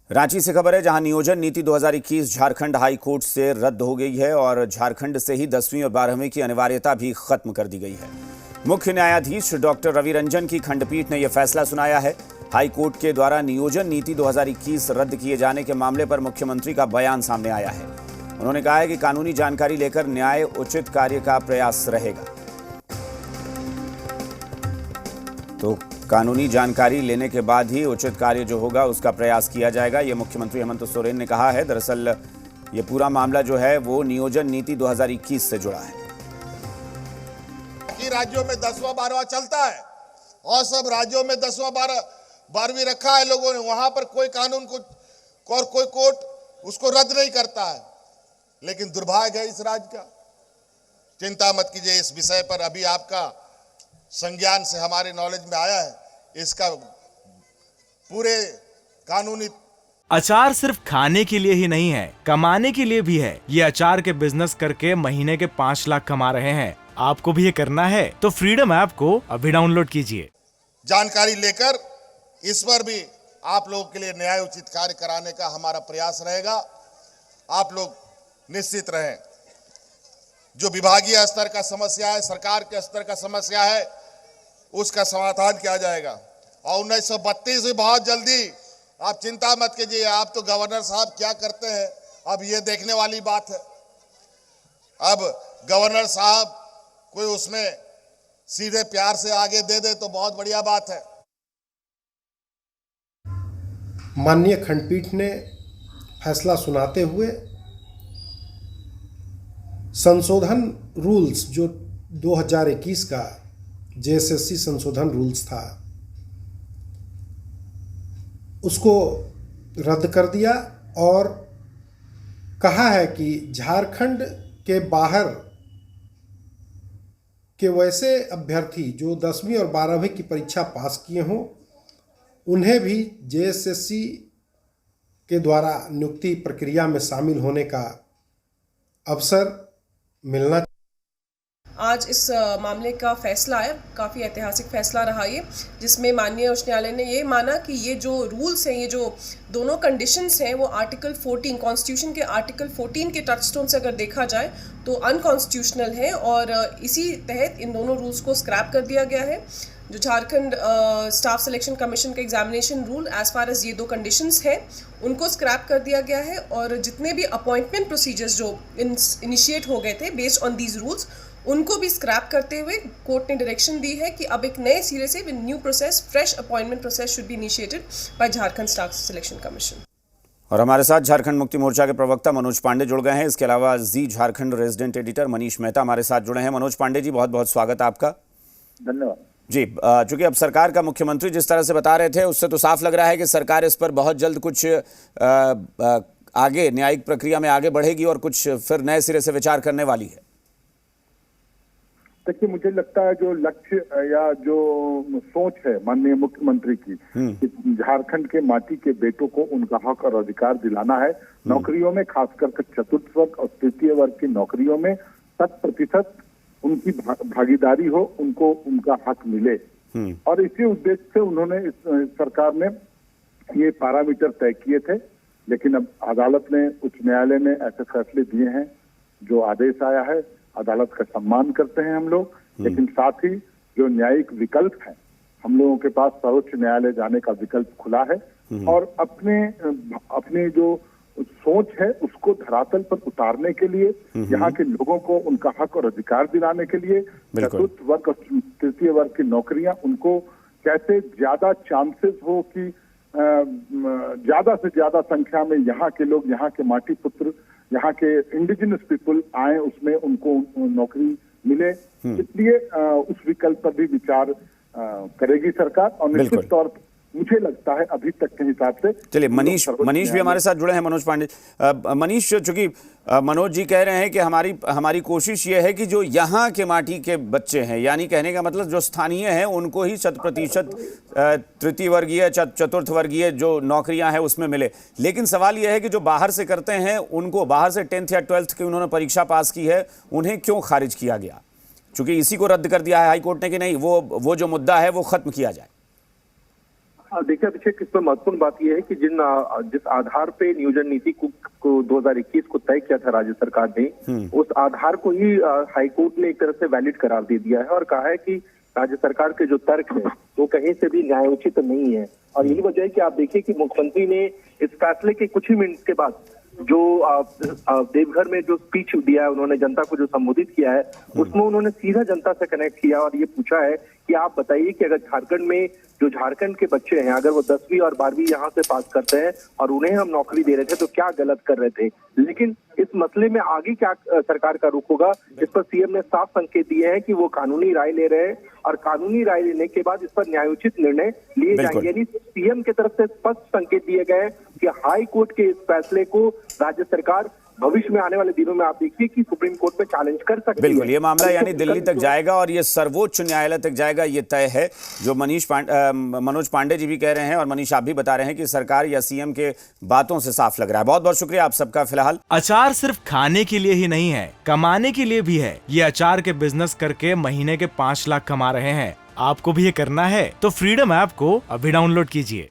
रांची से खबर है, जहां नियोजन नीति 2021 झारखंड हाई कोर्ट से रद्द हो गई है और झारखंड से ही 10वीं और 12वीं की अनिवार्यता भी खत्म कर दी गई है। मुख्य न्यायाधीश डॉक्टर रवि रंजन की खंडपीठ ने यह फैसला सुनाया है। हाई कोर्ट के द्वारा नियोजन नीति 2021 रद्द किए जाने के मामले पर मुख्यमंत्री का बयान सामने आया है। उन्होंने कहा है कि कानूनी जानकारी लेकर न्याय उचित कार्य का प्रयास रहेगा। तो कानूनी जानकारी लेने के बाद ही उचित कार्य जो होगा उसका प्रयास किया जाएगा, ये मुख्यमंत्री हेमंत सोरेन ने कहा है। दरअसल ये पूरा मामला जो है वो नियोजन नीति 2021 से जुड़ा है। कि राज्यों में 10वां 12वां चलता है और सब राज्यों में 10वां 12वीं रखा है लोगों ने, वहां पर कोई कानून को और कोई कोर्ट उसको रद्द नहीं करता है। लेकिन दुर्भाग्य है इस राज्य का। चिंता मत कीजिए, इस विषय पर अभी आपका संज्ञान से हमारे नॉलेज में आया है, इसका पूरे कानूनी। अचार सिर्फ खाने के लिए ही नहीं है, कमाने के लिए भी है। ये अचार के बिजनेस करके महीने के 5 लाख कमा रहे हैं। आपको भी ये करना है तो फ्रीडम ऐप को अभी डाउनलोड कीजिए। जानकारी लेकर इस पर भी आप लोगों के लिए न्याय उचित कार्य कराने का हमारा प्रयास रहेगा। आप लोग निश्चित रहें, जो विभागीय स्तर का समस्या है, सरकार के स्तर का समस्या है, उसका समाधान किया जाएगा। और 1932 में बहुत जल्दी, आप चिंता मत कीजिए। आप तो गवर्नर साहब क्या करते हैं अब ये देखने वाली बात है। अब गवर्नर साहब कोई उसमें सीधे प्यार से आगे दे दे तो बहुत बढ़िया बात है। माननीय खंडपीठ ने फैसला सुनाते हुए संशोधन रूल्स जो 2021 का जेएसएससी संशोधन रूल्स था उसको रद्द कर दिया और कहा है कि झारखंड के बाहर के वैसे अभ्यर्थी जो 10वीं और 12वीं की परीक्षा पास किए हों उन्हें भी जेएसएससी के द्वारा नियुक्ति प्रक्रिया में शामिल होने का अवसर मिलना। आज इस मामले का फैसला आया, काफ़ी ऐतिहासिक फैसला रहा ये, जिसमें माननीय उच्च न्यायालय ने ये माना कि ये जो रूल्स हैं, ये जो दोनों कंडीशंस हैं, वो आर्टिकल 14 कॉन्स्टिट्यूशन के आर्टिकल 14 के टचस्टोन से अगर देखा जाए तो अनकॉन्स्टिट्यूशनल है और इसी तहत इन दोनों रूल्स को स्क्रैप कर दिया गया है। जो झारखंड स्टाफ सिलेक्शन कमीशन का examination rule as far as ये दो कंडीशंस हैं उनको स्क्रैप कर दिया गया है और जितने भी अपॉइंटमेंट प्रोसीजर्स जो इनिशिएट हो गए थे बेस्ड ऑन दीज रूल्स उनको भी स्क्रैप करते हुए कोर्ट ने डायरेक्शन दी है कि अब एक नए सिरे से new process, fresh appointment process should be initiated by Jharkhand staff selection commission. और हमारे साथ झारखंड मुक्ति मोर्चा के प्रवक्ता मनोज पांडे जुड़ गए हैं। इसके अलावा जी झारखंड रेजिडेंट एडिटर मनीष मेहता हमारे साथ जुड़े हैं। मनोज पांडे जी, बहुत बहुत स्वागत है आपका। धन्यवाद जी। चूंकि अब सरकार का मुख्यमंत्री जिस तरह से बता रहे थे उससे तो साफ लग रहा है कि सरकार इस पर बहुत जल्द कुछ आगे न्यायिक प्रक्रिया में आगे बढ़ेगी और कुछ फिर नए सिरे से विचार करने वाली है। देखिए, मुझे लगता है जो लक्ष्य या जो सोच है माननीय मुख्यमंत्री की कि झारखंड के माटी के बेटों को उनका हक और अधिकार दिलाना है। नौकरियों में खासकर चतुर्थ वर्ग और तृतीय वर्ग की नौकरियों में 100% उनकी भागीदारी हो, उनको उनका हक मिले। और इसी उद्देश्य से उन्होंने इस सरकार ने ये पैरामीटर तय किए थे। लेकिन अब अदालत ने, उच्च न्यायालय ने ऐसे फैसले दिए हैं, जो आदेश आया है अदालत का सम्मान करते हैं हम लोग। लेकिन साथ ही जो न्यायिक विकल्प है, हम लोगों के पास सर्वोच्च न्यायालय जाने का विकल्प खुला है और अपने जो सोच है उसको धरातल पर उतारने के लिए, यहाँ के लोगों को उनका हक और अधिकार दिलाने के लिए चतुर्थ वर्ग और तृतीय वर्ग की नौकरियां उनको कैसे ज्यादा चांसेस हो कि ज्यादा से ज्यादा संख्या में यहाँ के लोग, यहाँ के माटी पुत्र, यहाँ के इंडिजिनस पीपल आए, उसमें उनको नौकरी मिले। इसलिए उस विकल्प पर भी विचार करेगी सरकार और निश्चित तौर पर मुझे लगता है अभी तक के हिसाब से। चलिए, मनीष भी हमारे साथ जुड़े हैं। मनोज पांडे, मनीष, चूंकि मनोज जी कह रहे हैं कि हमारी कोशिश ये है कि जो यहाँ के माटी के बच्चे हैं, यानी कहने का मतलब जो स्थानीय हैं उनको ही 100% तृतीय वर्गीय, चतुर्थ वर्गीय जो नौकरियां हैं उसमें मिले। लेकिन सवाल यह है कि जो बाहर से करते हैं उनको, बाहर से 10th या 12th की उन्होंने परीक्षा पास की है, उन्हें क्यों खारिज किया गया? चूंकि इसी को रद्द कर दिया है हाईकोर्ट ने कि नहीं, वो जो मुद्दा है वो खत्म किया जाए। देखिए अभिषेक, इसमें महत्वपूर्ण बात यह है कि जिस आधार पे नियोजन नीति को 2021 को तय किया था राज्य सरकार ने, उस आधार को ही हाईकोर्ट ने एक तरह से वैलिड करार दे दिया है और कहा है कि राज्य सरकार के जो तर्क है वो कहीं से भी न्यायोचित नहीं है। और यही वजह है कि आप देखिए कि मुख्यमंत्री ने इस फैसले के कुछ ही मिनट के बाद जो देवघर में जो स्पीच दिया है, उन्होंने जनता को जो संबोधित किया है, उसमें उन्होंने सीधा जनता से कनेक्ट किया और ये पूछा है कि आप बताइए कि अगर झारखंड में जो झारखंड के बच्चे हैं, अगर वो 10वीं और 12वीं यहाँ से पास करते हैं और उन्हें हम नौकरी दे रहे थे तो क्या गलत कर रहे थे। लेकिन इस मसले में आगे क्या सरकार का रुख होगा, इस पर सीएम ने साफ संकेत दिए हैं कि वो कानूनी राय ले रहे हैं और कानूनी राय लेने के बाद इस पर न्यायोचित निर्णय लिए जाएंगे। यानी सीएम की तरफ से स्पष्ट संकेत दिए गए हैं कि हाई कोर्ट के इस फैसले को राज्य सरकार भविष्य में आने वाले दिनों में आप देखिए कि सुप्रीम कोर्ट में चैलेंज कर सकती है। बिल्कुल, ये मामला यानी दिल्ली तक जाएगा और ये सर्वोच्च न्यायालय तक जाएगा, ये तय है। जो मनोज पांडे जी भी कह रहे हैं और मनीष आप भी बता रहे हैं कि सरकार या सीएम के बातों से साफ लग रहा है। बहुत बहुत शुक्रिया आप सबका। फिलहाल अचार सिर्फ खाने के लिए ही नहीं है, कमाने के लिए भी है। ये अचार के बिजनेस करके महीने के 5 लाख कमा रहे हैं। आपको भी ये करना है तो फ्रीडम ऐप को अभी डाउनलोड कीजिए।